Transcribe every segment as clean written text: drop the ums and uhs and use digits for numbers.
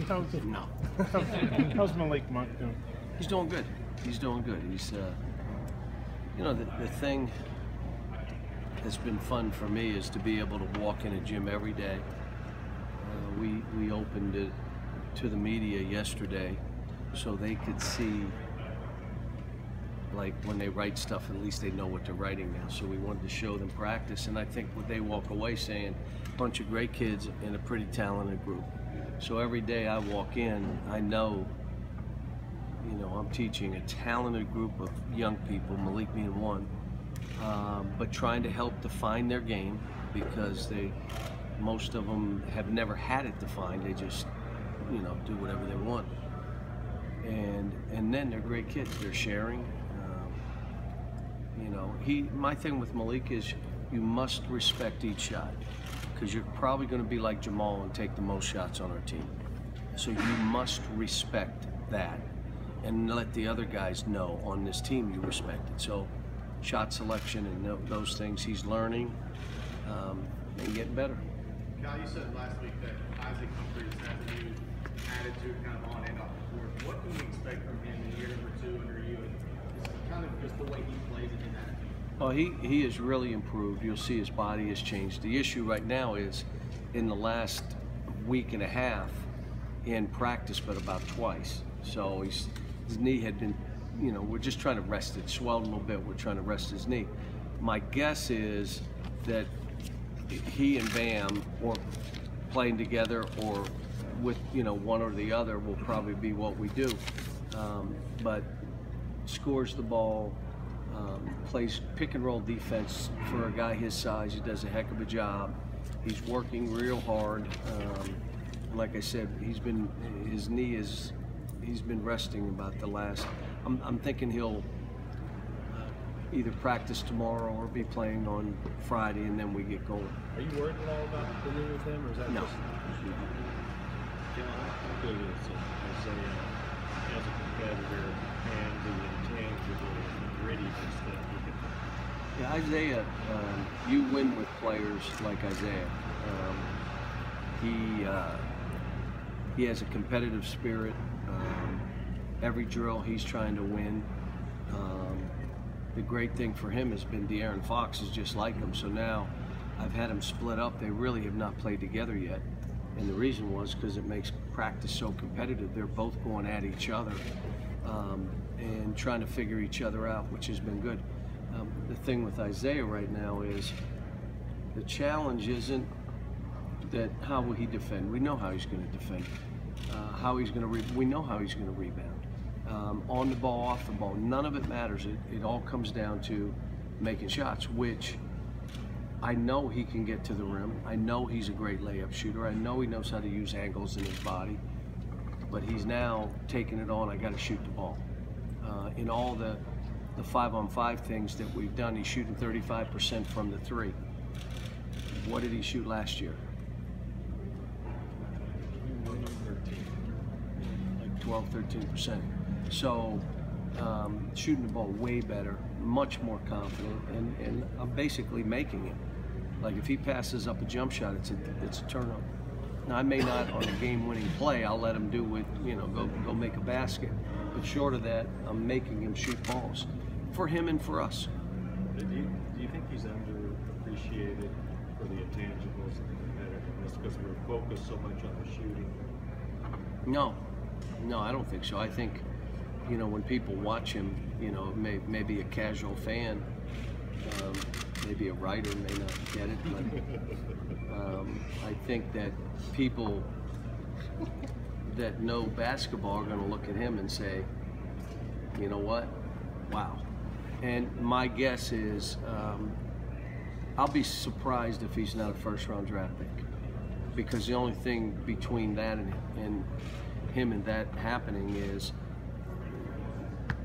No. How's Malik Monk doing? He's doing good. He's doing good. He's, you know, the thing that's been fun for me is to be able to walk in a gym every day. We opened it to the media yesterday so they could see, like, when they write stuff, at least they know what they're writing now. So we wanted to show them practice, and I think what they walk away saying, a bunch of great kids in a pretty talented group. So every day I walk in, I know, you know, I'm teaching a talented group of young people, Malik being one, but trying to help define their game, because most of them have never had it defined. They just, you know, do whatever they want. And then they're great kids. They're sharing. You know, my thing with Malik is you must respect each shot, because you're probably going to be like Jamal and take the most shots on our team. So you must respect that and let the other guys know on this team you respect it. So shot selection and those things, he's learning and getting better. Cal, you said last week that Isaac Humphries has a new attitude kind of on and off the court. What can we expect from him in year number 2 under you? It's kind of just the way he plays it in that. Well, he has really improved. You'll see his body has changed. The issue right now is in the last week and a half in practice, but about twice. So his knee had been, you know, we're just trying to rest it. Swelled a little bit. We're trying to rest his knee. My guess is that he and Bam, or playing together, or with, you know, one or the other, will probably be what we do. But scores the ball. Plays pick and roll defense for a guy his size. He does a heck of a job. He's working real hard. Like I said, his knee he's been resting about the last. I'm thinking he'll either practice tomorrow or be playing on Friday, and then we get going. Are you worried at all about the knee with him, or is that no? Just... How good is Isaiah as a competitor and the intangible grittiness that he can? Yeah, Isaiah, you win with players like Isaiah. He has a competitive spirit. Every drill he's trying to win. The great thing for him has been De'Aaron Fox is just like him. So now I've had them split up. They really have not played together yet. And the reason was because it makes practice so competitive. They're both going at each other and trying to figure each other out, which has been good. The thing with Isaiah right now is the challenge isn't that how will he defend. We know how he's going to defend. We know how he's going to rebound. On the ball, off the ball, none of it matters. It all comes down to making shots, which I know he can get to the rim. I know he's a great layup shooter. I know he knows how to use angles in his body. But he's now taking it on. I got to shoot the ball. In all the 5-on-5 things that we've done, he's shooting 35% from the 3. What did he shoot last year? Like 12, 13%. So shooting the ball way better, much more confident, and I'm basically making it. Like if he passes up a jump shot, it's a turnover. Now I may not on a game-winning play. I'll let him do it, you know, go make a basket. But short of that, I'm making him shoot balls for him and for us. Do you think he's underappreciated for the intangibles and the competitiveness because we're focused so much on the shooting? No, I don't think so. I think, you know, when people watch him, you know, maybe a casual fan, maybe a writer may not get it, but I think that people that know basketball are going to look at him and say, you know what, wow. And my guess is I'll be surprised if he's not a first-round draft pick, because the only thing between that and him and that happening is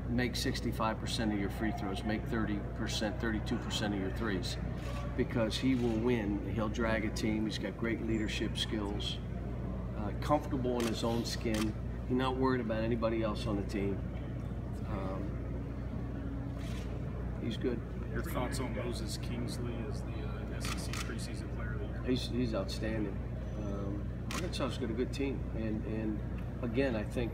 make 65% of your free throws, make 30%, 32% of your threes, because he will win. He'll drag a team. He's got great leadership skills, comfortable in his own skin. He's not worried about anybody else on the team. He's good. Your thoughts on Moses Kingsley as the SEC preseason player of the year? He's outstanding. Arkansas has got a good team, and again, I think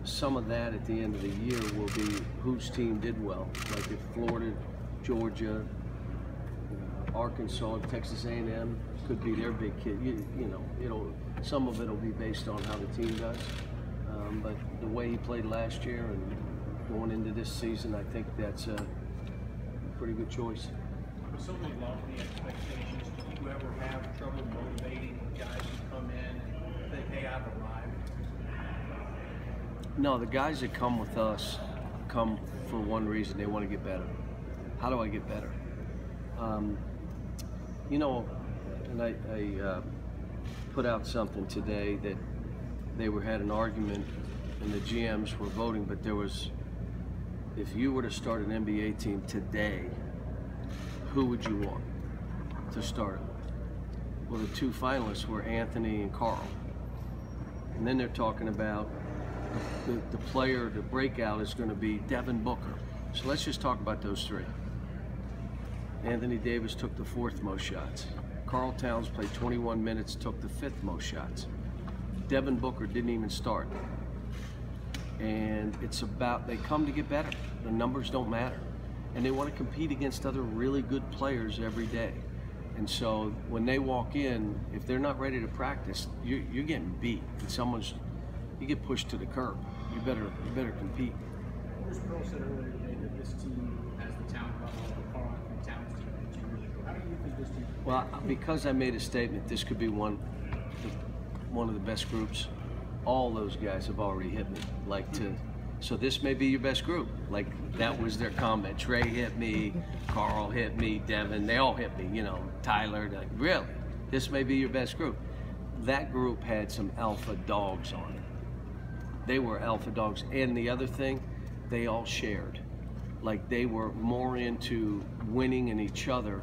some of that at the end of the year will be whose team did well. Like if Florida, Georgia, Arkansas, Texas A&M could be their big kid. You know, some of it will be based on how the team does. But the way he played last year and going into this season, I think that's a pretty good choice. With so many lofty expectations, do you ever have trouble motivating guys who come in and think, hey, I've arrived? No, the guys that come with us come for one reason: they want to get better. How do I get better? You know, and I put out something today that they had an argument and the GMs were voting, but there was, if you were to start an NBA team today, who would you want to start it? Well, the two finalists were Anthony and Carl. And then they're talking about the player, the breakout is going to be Devin Booker. So let's just talk about those three. Anthony Davis took the 4th most shots. Karl Towns played 21 minutes, took the 5th most shots. Devin Booker didn't even start. And it's about, they come to get better. The numbers don't matter. And they want to compete against other really good players every day. And so when they walk in, if they're not ready to practice, you're getting beat. And you get pushed to the curb. You better compete. Bruce Pearl said earlier today that this team has the talent level of the Karl Towns team 2 years ago. How do you think this team? Well, because I made a statement, this could be one of the best groups. All those guys have already hit me. So this may be your best group. Like that was their comment. Trey hit me, Carl hit me, Devin, they all hit me. You know, Tyler. Really, this may be your best group. That group had some alpha dogs on it. They were alpha dogs, and the other thing, they all shared. Like they were more into winning in each other,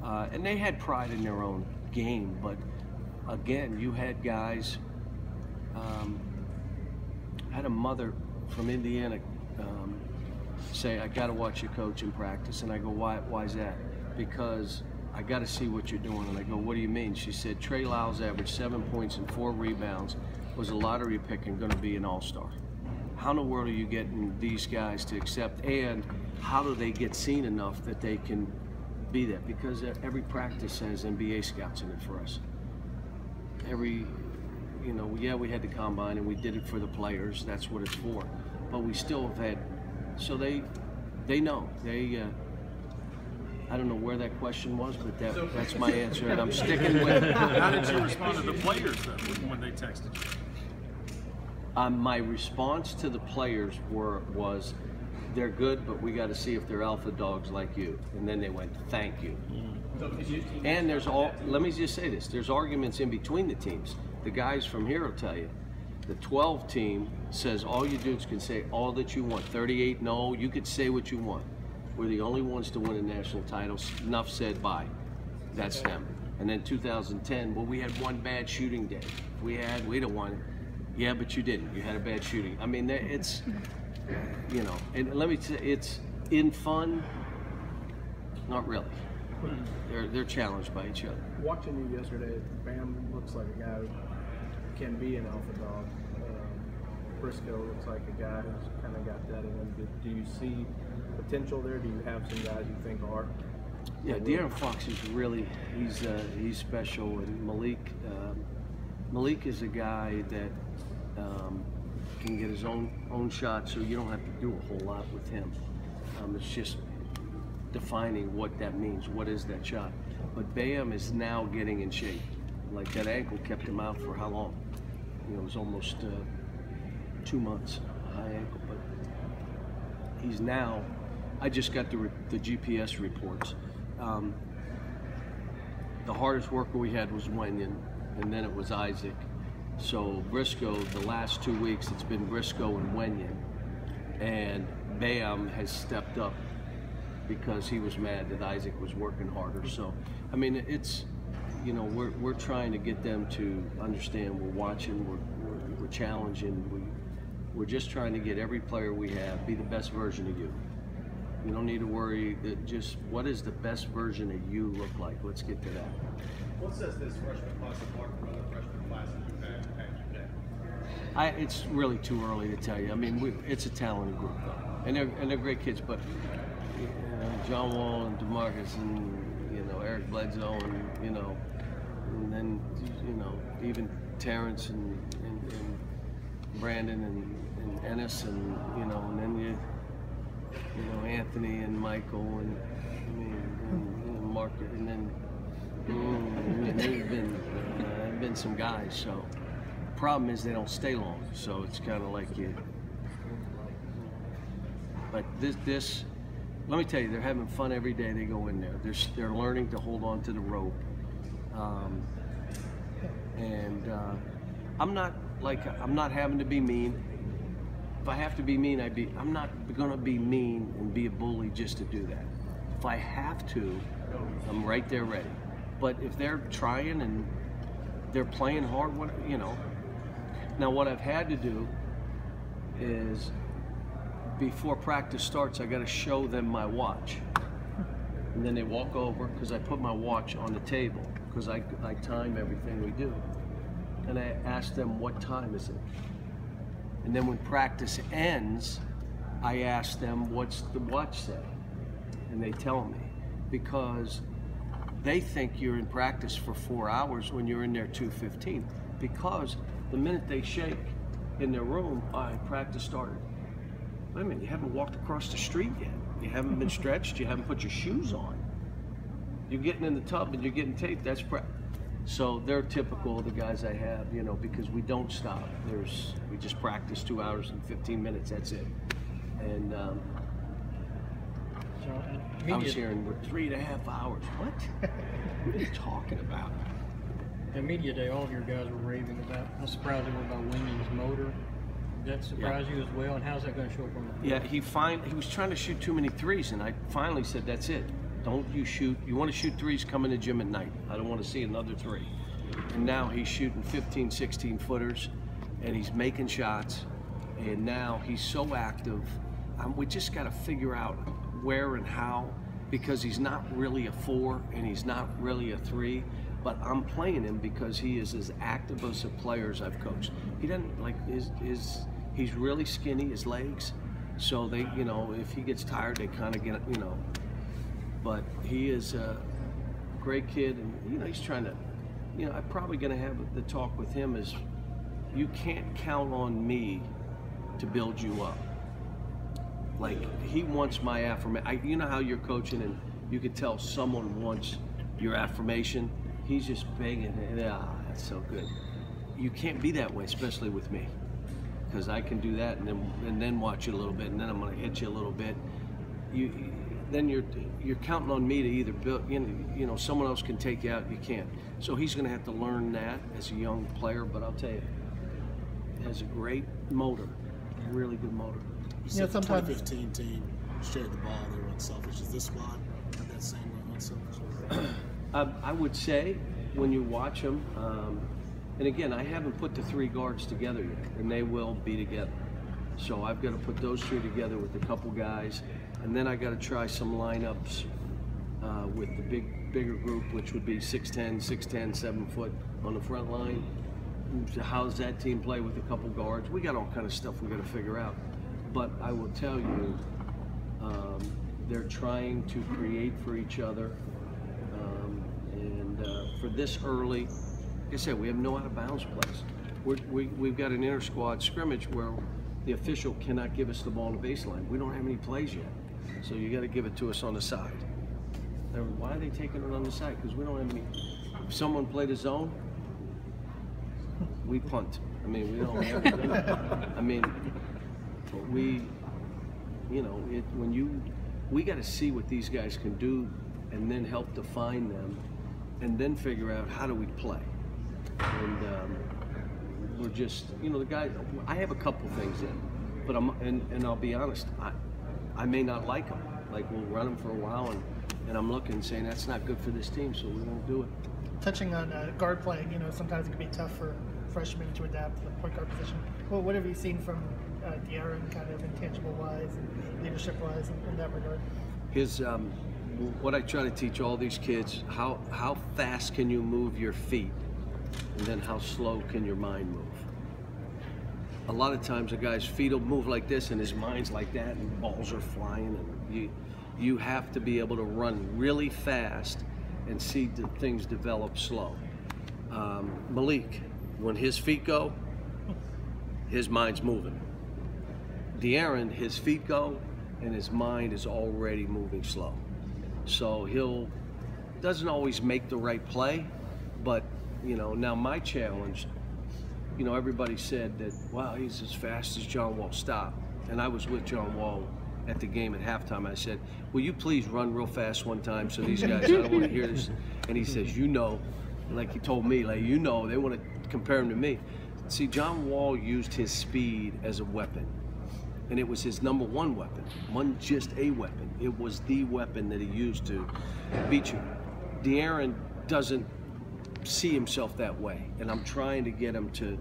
and they had pride in their own game. But again, you had guys. I had a mother from Indiana say, I got to watch your coach in practice. And I go, why is that? Because I got to see what you're doing. And I go, what do you mean? She said, Trey Lyles averaged 7 points and 4 rebounds, was a lottery pick and going to be an all-star. How in the world are you getting these guys to accept, and how do they get seen enough that they can be that? Because every practice has NBA scouts in it for us. You know, yeah, we had the combine and we did it for the players. That's what it's for. But we still have had, so they know. I don't know where that question was, but that's my answer, and I'm sticking with it. How did you respond to the players then when they texted you? My response to the players was, they're good, but we got to see if they're alpha dogs like you. And then they went, thank you. And let me just say this, there's arguments in between the teams. The guys from here will tell you, the 12 team says all you dudes can say all that you want. 38-0, you could say what you want. We're the only ones to win a national title. Enough said, bye. That's them. And then 2010, well, we had one bad shooting day. We'd have won. Yeah, but you didn't. You had a bad shooting. I mean, it's, you know, and let me say, it's in fun, not really. They're challenged by each other. Watching you yesterday, Bam looks like a guy who can be an alpha dog. Briscoe looks like a guy who's kind of got that in him. Do you see potential there? Do you have some guys you think are? Yeah, De'Aaron Fox is really, he's special, and Malik is a guy that can get his own shot, so you don't have to do a whole lot with him. It's just defining what that means. What is that shot? But Bam is now getting in shape. Like that ankle kept him out for how long? You know, it was almost 2 months, high ankle. But he's now, I just got the GPS reports. The hardest worker we had was Wenyon, and then it was Isaac. So Briscoe, the last 2 weeks, it's been Briscoe and Wenyon. And Bam has stepped up because he was mad that Isaac was working harder. So, I mean, it's, you know, we're trying to get them to understand we're watching, we're challenging, we're just trying to get every player we have be the best version of you. You don't need to worry. That just what is the best version of you look like? Let's get to that. What sets this freshman class apart from other freshman classes you've had? It's really too early to tell you. I mean, it's a talented group, though, and they're great kids. But John Wall and DeMarcus and Eric Bledsoe and then even Terrence and Brandon and Ennis and then Anthony and Michael and Mark and then there's been some guys. So the problem is they don't stay long. So it's kind of like you. But this. Let me tell you, they're having fun every day they go in there. They're learning to hold on to the rope. I'm not having to be mean. If I have to be mean, I'm not going to be mean and be a bully just to do that. If I have to, I'm right there ready. But if they're trying and they're playing hard, Now what I've had to do is, before practice starts, I got to show them my watch, and then they walk over because I put my watch on the table because I time everything we do, and I ask them what time is it, and then when practice ends, I ask them what's the watch say, and they tell me, because they think you're in practice for 4 hours when you're in there 2:15, because the minute they shake in their room, practice started. Wait a minute, you haven't walked across the street yet. You haven't been stretched, you haven't put your shoes on. You're getting in the tub and you're getting taped, that's prep. So they're typical of the guys I have, because we don't stop. We just practice 2 hours and 15 minutes, that's it. And I was hearing, we're 3.5 hours. What? What are you talking about? At Media Day, all of your guys were raving about how surprised they were about Winging's motor. Did that surprise you as well, and how's that going to show up on the field? Yeah, he was trying to shoot too many threes, and I finally said, that's it. Don't you shoot. You want to shoot threes, come in the gym at night. I don't want to see another three. And now he's shooting 15, 16 footers, and he's making shots, and now he's so active. We just got to figure out where and how, because he's not really a 4, and he's not really a 3, but I'm playing him because he is as active as the players I've coached. He doesn't, like, he's really skinny, his legs, so they, if he gets tired, they kind of get, but he is a great kid, and, he's trying to, I'm probably going to have the talk with him is, you can't count on me to build you up. Like, he wants my affirmation. You know how you're coaching and you could tell someone wants your affirmation? He's just begging, that's so good. You can't be that way, especially with me, because I can do that and then watch you a little bit, and then I'm going to hit you a little bit. Then you're counting on me to either build, someone else can take you out, you can't. So he's going to have to learn that as a young player, but I'll tell you, he has a great motor, a really good motor. You said the 2015 team shared the ball, they were unselfish. Is this squad have that same unselfish? I would say when you watch them, and again, I haven't put the 3 guards together yet, and they will be together. So I've got to put those 3 together with a couple guys, and then I got to try some lineups with the bigger group, which would be 6'10", 7 foot on the front line. How does that team play with a couple guards? We got all kind of stuff we got to figure out. But I will tell you, they're trying to create for each other. For this early, like I said, we have no out-of-bounds plays. We've got an inter-squad scrimmage where the official cannot give us the ball on the baseline. We don't have any plays yet, so you got to give it to us on the side. Why are they taking it on the side? Because we don't have any. If someone played a zone, we punt. I mean, we don't have. I mean, but we got to see what these guys can do, and then help define them. And then figure out how do we play. And we're just, the guys, I have a couple things in, but and I'll be honest, I may not like them. Like, we'll run them for a while, and I'm looking and saying that's not good for this team, so we won't do it. Touching on guard play, sometimes it can be tough for freshmen to adapt to the point guard position. Well, what have you seen from De'Aaron, kind of intangible-wise and leadership-wise in that regard? His what I try to teach all these kids: how fast can you move your feet, and then how slow can your mind move. A lot of times a guy's feet will move like this and his mind's like that, and balls are flying, and you have to be able to run really fast and see the things develop slow. Malik, when his feet go, his mind's moving. De'Aaron, his feet go and his mind is already moving slow. So doesn't always make the right play, but now my challenge, everybody said that, wow, he's as fast as John Wall. Stop. And I was with John Wall at the game at halftime. I said, will you please run real fast one time so these guys, I don't want to hear this. And he says, like he told me, like, they want to compare him to me. See, John Wall used his speed as a weapon. And it was his number one weapon. Just a weapon. It was the weapon that he used to beat you. De'Aaron doesn't see himself that way. And I'm trying to get him to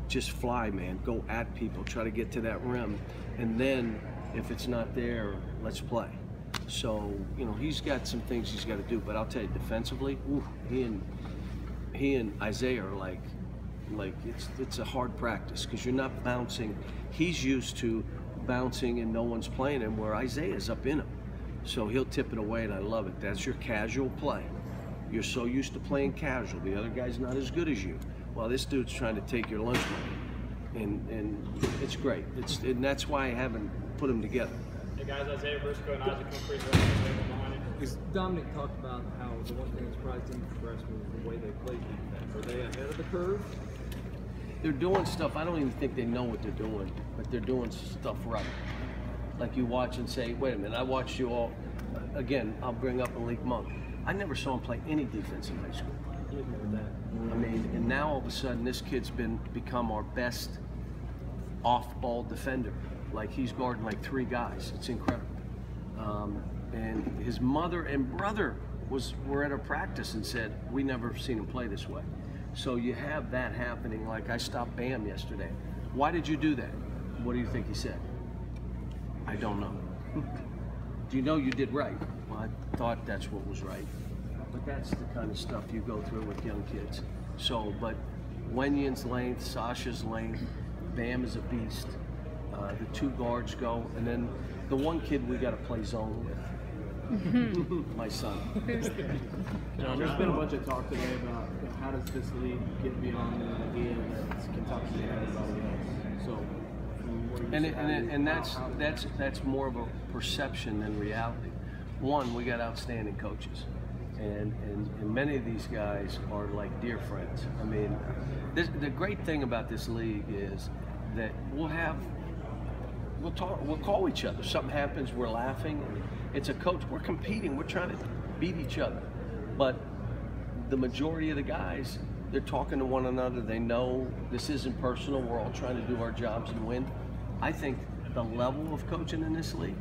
just fly, man. Go at people. Try to get to that rim. And then, if it's not there, let's play. So, he's got some things he's got to do. But I'll tell you, defensively, he and Isaiah are like it's a hard practice because you're not bouncing. He's used to bouncing and no one's playing him, where Isaiah's up in him. So he'll tip it away, and I love it. That's your casual play. You're so used to playing casual. The other guy's not as good as you. Well, this dude's trying to take your lunch money, and it's great. And that's why I haven't put them together. Hey guys, Isaiah Briscoe and Isaac Humphries behind it. Dominic talked about how the one thing that surprised him for us was the way they played defense. Are they ahead of the curve? They're doing stuff, I don't even think they know what they're doing, but they're doing stuff right. Like you watch and say, wait a minute, I watched you all, again, I'll bring up Malik Monk. I never saw him play any defense in high school. I mean, and now all of a sudden this kid's become our best off-ball defender. Like he's guarding like 3 guys. It's incredible. And his mother and brother were at a practice and said, we never seen him play this way. So you have that happening. Like I stopped Bam yesterday. Why did you do that? What do you think he said? I don't know. Do you know you did right? Well, I thought that's what was right. But that's the kind of stuff you go through with young kids. So, but Wenyon's length, Sasha's length, Bam is a beast. The 2 guards go, and then the one kid we got to play zone with. My son. There's been a bunch of talk today about how does this league get beyond the idea that it's Kentucky and everybody else. So, and that's more of a perception than reality. One, we got outstanding coaches, and many of these guys are like dear friends. I mean, the great thing about this league is that we'll call each other. Something happens, we're laughing. It's a coach. We're competing. We're trying to beat each other. But the majority of the guys, they're talking to one another. They know this isn't personal. We're all trying to do our jobs and win. I think the level of coaching in this league,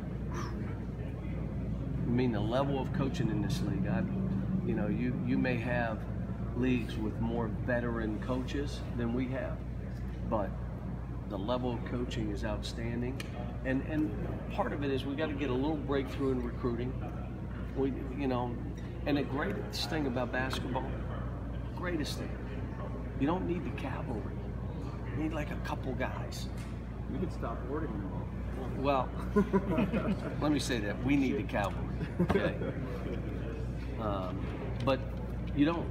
the level of coaching in this league, you may have leagues with more veteran coaches than we have, but the level of coaching is outstanding. And part of it is we got to get a little breakthrough in recruiting. And the greatest thing about basketball, you don't need the cavalry. You need like a couple guys. You could stop hoarding them all. Well, let me say that. We need the cavalry, okay? But you don't,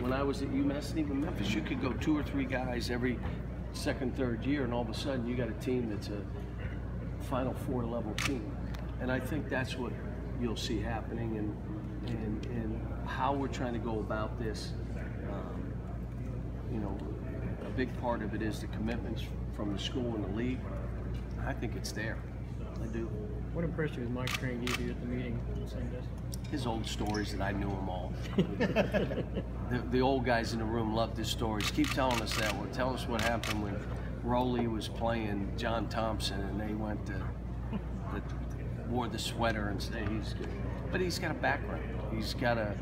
when I was at UMass and even Memphis, you could go 2 or 3 guys every second, third year, and all of a sudden you got a team that's a Final Four level team. And I think that's what you'll see happening, and how we're trying to go about this. A big part of it is the commitments from the school and the league. I think it's there. I do. What impressed you with Mike Train you at the meeting? His old stories that I knew them all. the old guys in the room loved his stories. Keep telling us that one. Tell us what happened when Rowley was playing John Thompson and they went to wore the sweater and say he's good. But he's got a background. He's got a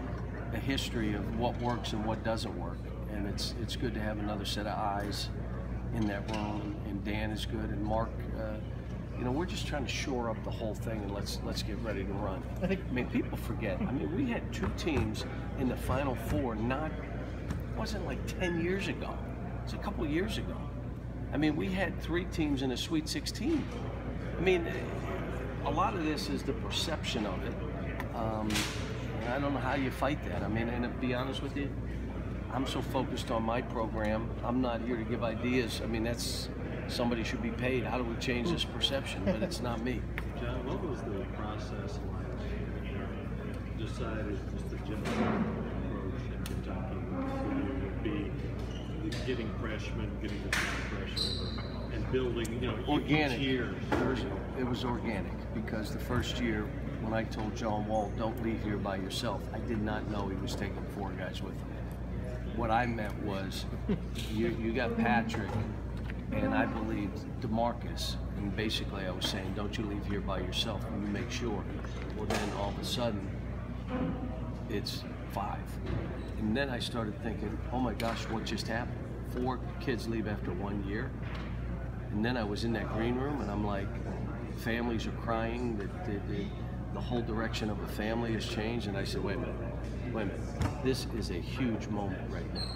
history of what works and what doesn't work. And it's good to have another set of eyes in that room and Dan is good, and Mark. You know, we're just trying to shore up the whole thing, and let's get ready to run. I mean, people forget. I mean, we had 2 teams in the Final Four. Wasn't like 10 years ago. It's a couple years ago. I mean, we had 3 teams in a Sweet 16. I mean, a lot of this is the perception of it. I don't know how you fight that. I mean, and to be honest with you, I'm so focused on my program. I'm not here to give ideas. I mean, that's somebody should be paid. How do we change this perception? But it's not me. John, what was the process like when you decided just the general approach in Kentucky would be getting freshmen, getting the freshmen, and building, you know, organic. each year? It was organic, because the first year when I told John Wall, don't leave here by yourself, I did not know he was taking 4 guys with him. What I meant was, you got Patrick, and I believed DeMarcus, and basically I was saying, don't you leave here by yourself, and you make sure. Well, then all of a sudden, it's 5. And then I started thinking, oh my gosh, what just happened? 4 kids leave after 1 year. And then I was in that green room, and I'm like, families are crying, the whole direction of a family has changed. And I said, wait a minute, this is a huge moment right now.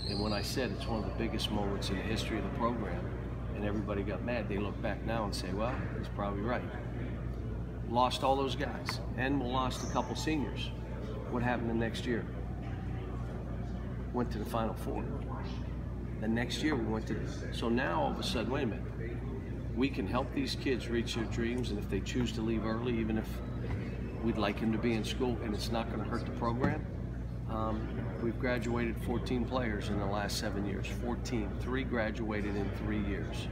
And when I said it's one of the biggest moments in the history of the program, and everybody got mad, they look back now and say, well, he's probably right. Lost all those guys, and we lost a couple seniors. What happened the next year? Went to the Final Four. The next year we went to so now all of a sudden, wait a minute, we can help these kids reach their dreams, and if they choose to leave early, even if we'd like him to be in school and it's not going to hurt the program. We've graduated 14 players in the last 7 years. 14. 3 graduated in 3 years.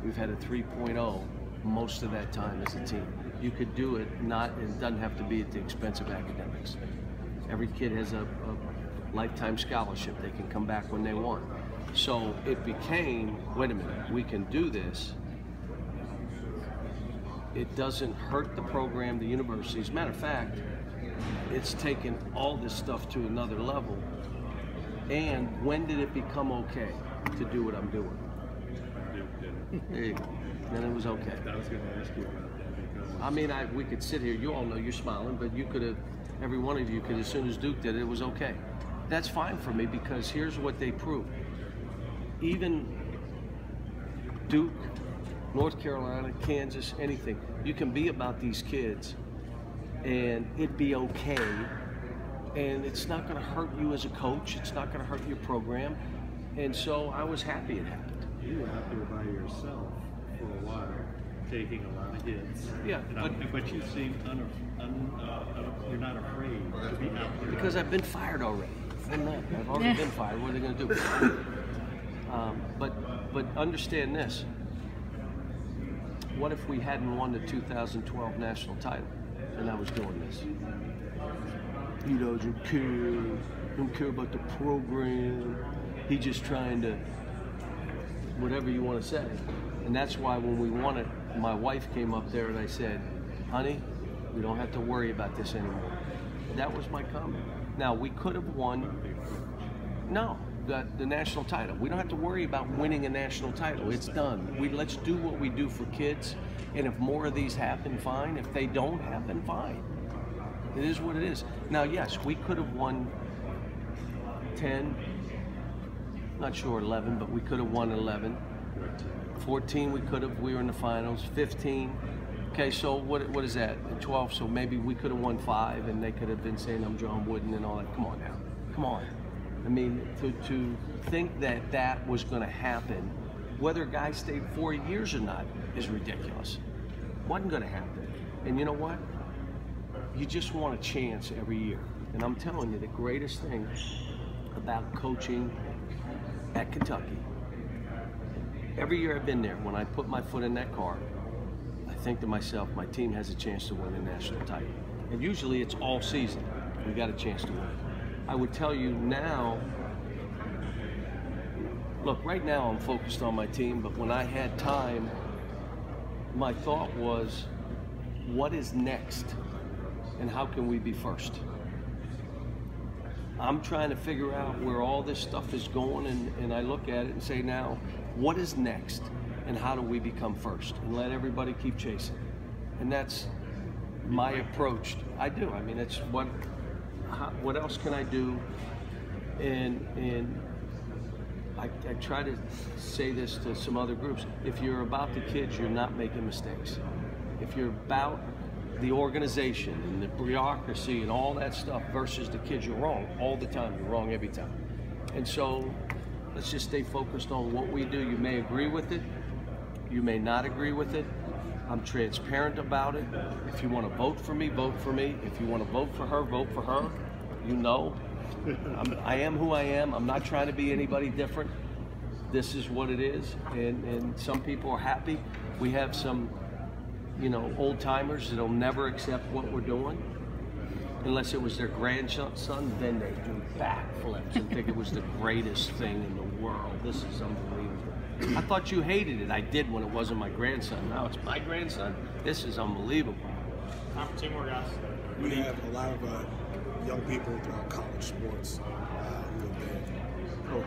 We've had a 3.0 most of that time as a team. You could do it, it doesn't have to be at the expense of academics. Every kid has a lifetime scholarship. They can come back when they want. So it became, wait a minute, we can do this. It doesn't hurt the program, the university. As a matter of fact, it's taken all this stuff to another level. And when did it become okay to do what I'm doing? There you go. Then it was okay. I was going to ask you about that, because I mean, we could sit here, you all know you're smiling, but you could have, every one of you could, as soon as Duke did it, it was okay. That's fine for me, because here's what they proved. Even Duke, North Carolina, Kansas, anything, you can be about these kids and it'd be okay, and it's not going to hurt you as a coach, it's not going to hurt your program, and so I was happy it happened. You were out there by yourself for a while, taking a lot of hits. Yeah, but you seem you're not afraid to be out there. Because I've been fired already. I've already been fired. What are they going to do? But understand this. What if we hadn't won the 2012 national title and I was doing this? He doesn't care about the program. He's just trying to, whatever you want to say. And that's why when we won it, my wife came up there and I said, honey, we don't have to worry about this anymore. That was my comment. Now, we could have won, the national title. We don't have to worry about winning a national title. It's done. Let's do what we do for kids, and if more of these happen, fine. If they don't happen, fine. It is what it is. Now, yes, we could have won 10, not sure 11, but we could have won 11. 14 we could have, we were in the finals. 15, okay, so what is that? 12, so maybe we could have won 5 and they could have been saying I'm John Wooden and all that. Come on now, come on. I mean, to think that that was going to happen, whether guys stayed 4 years or not, is ridiculous. Wasn't going to happen. And you know what? You just want a chance every year. And I'm telling you, the greatest thing about coaching at Kentucky, every year I've been there, when I put my foot in that car, I think to myself, my team has a chance to win a national title. And usually it's all season. We got a chance to win. I would tell you now, look, right now I'm focused on my team, but when I had time, my thought was, what is next? And how can we be first? I'm trying to figure out where all this stuff is going, and I look at it and say, now, what is next? and how do we become first, and let everybody keep chasing. And that's my approach. I do. I mean, it's what else can I do? And I try to say this to some other groups. If you're about the kids, you're not making mistakes. If you're about the organization and the bureaucracy and all that stuff versus the kids, you're wrong all the time. You're wrong every time. And so let's just stay focused on what we do. You may agree with it. You may not agree with it. I'm transparent about it. If you want to vote for me, vote for me. If you want to vote for her, vote for her. You know, I am who I am. I'm not trying to be anybody different. This is what it is. And some people are happy. We have some, you know, old timers that'll never accept what we're doing. Unless it was their grandson, then they do backflips and think it was the greatest thing in the world. This is unbelievable. I thought you hated it. I did when it wasn't my grandson. Now it's my grandson. This is unbelievable. Time for 2 more guys. We have a lot of young people throughout college sports